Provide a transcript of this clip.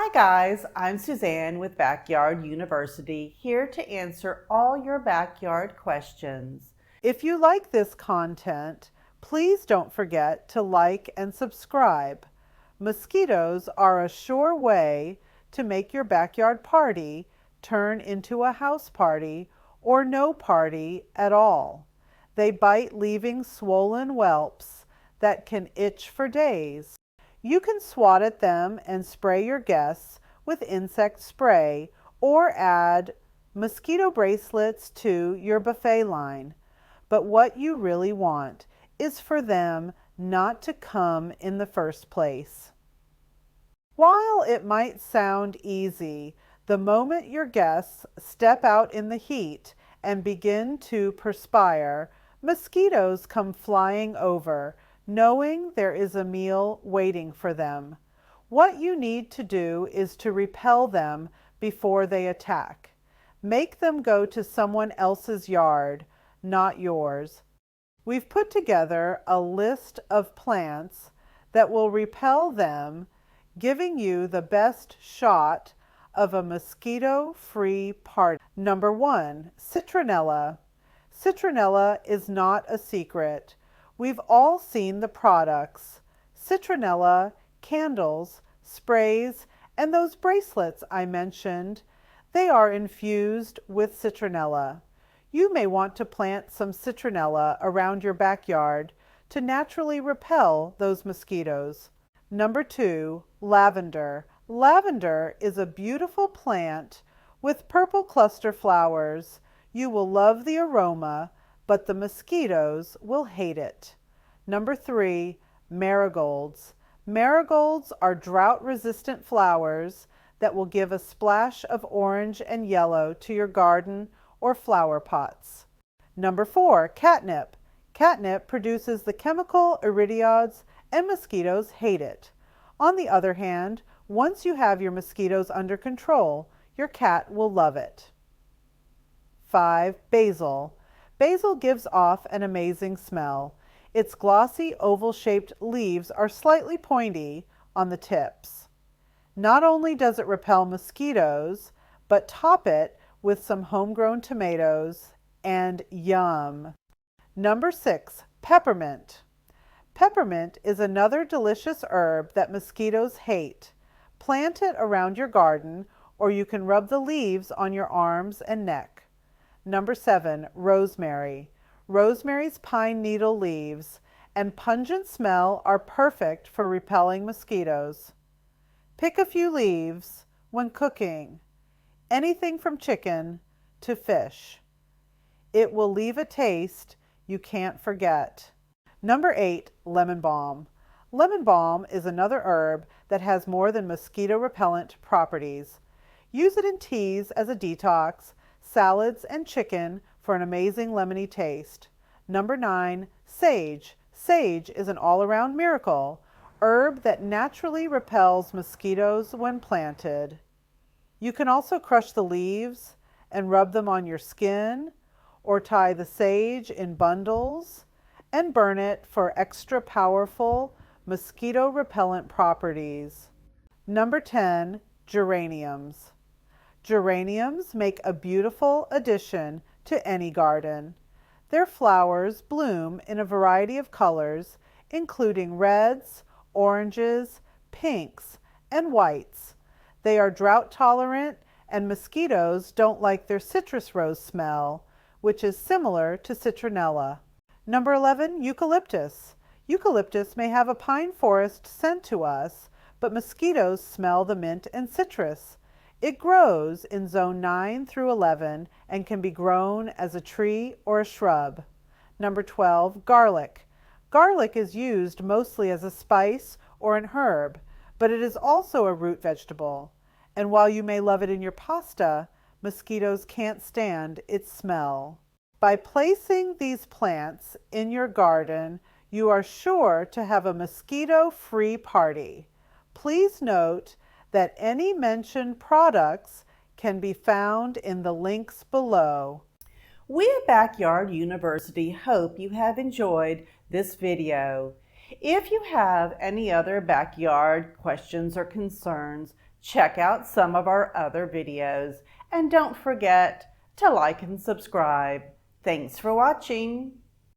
Hi guys, I'm Suzanne with Backyard University, here to answer all your backyard questions. If you like this content, please don't forget to like and subscribe. Mosquitoes are a sure way to make your backyard party turn into a house party or no party at all. They bite, leaving swollen whelps that can itch for days. You can swat at them and spray your guests with insect spray or add mosquito bracelets to your buffet line. But what you really want is for them not to come in the first place. While it might sound easy, the moment your guests step out in the heat and begin to perspire, mosquitoes come flying over, knowing there is a meal waiting for them. What you need to do is to repel them before they attack. Make them go to someone else's yard, not yours. We've put together a list of plants that will repel them, giving you the best shot of a mosquito-free party. Number 1, Citronella. Citronella is not a secret. We've all seen the products: Citronella, candles, sprays, and those bracelets I mentioned. They are infused with citronella. You may want to plant some citronella around your backyard to naturally repel those mosquitoes. Number 2, lavender. Lavender is a beautiful plant with purple cluster flowers. You will love the aroma, but the mosquitoes will hate it. Number 3, marigolds. Marigolds are drought-resistant flowers that will give a splash of orange and yellow to your garden or flower pots. Number 4, catnip. Catnip produces the chemical iridiods, and mosquitoes hate it. On the other hand, once you have your mosquitoes under control, your cat will love it. 5, basil. Basil gives off an amazing smell. Its glossy oval-shaped leaves are slightly pointy on the tips. Not only does it repel mosquitoes, but top it with some homegrown tomatoes and yum. Number 6, peppermint. Peppermint is another delicious herb that mosquitoes hate. Plant it around your garden, or you can rub the leaves on your arms and neck. Number 7, rosemary. Rosemary's pine needle leaves and pungent smell are perfect for repelling mosquitoes. Pick a few leaves when cooking, anything from chicken to fish. It will leave a taste you can't forget. Number 8, lemon balm. Lemon balm is another herb that has more than mosquito repellent properties. Use it in teas as a detox, salads, and chicken for an amazing lemony taste. Number 9, sage. Sage is an all-around miracle, herb that naturally repels mosquitoes when planted. You can also crush the leaves and rub them on your skin, or tie the sage in bundles and burn it for extra powerful mosquito repellent properties. Number 10, geraniums. Geraniums make a beautiful addition to any garden. Their flowers bloom in a variety of colors, including reds, oranges, pinks, and whites. They are drought tolerant, and mosquitoes don't like their citrus rose smell, which is similar to citronella. Number 11, eucalyptus. Eucalyptus may have a pine forest scent to us, but mosquitoes smell the mint and citrus. It grows in zone 9 through 11 and can be grown as a tree or a shrub. Number 12, garlic. Garlic is used mostly as a spice or an herb, but it is also a root vegetable. And while you may love it in your pasta, mosquitoes can't stand its smell. By placing these plants in your garden, you are sure to have a mosquito-free party. Please note that any mentioned products can be found in the links below. We at Backyard University hope you have enjoyed this video. If you have any other backyard questions or concerns, Check out some of our other videos and don't forget to like and subscribe. Thanks for watching.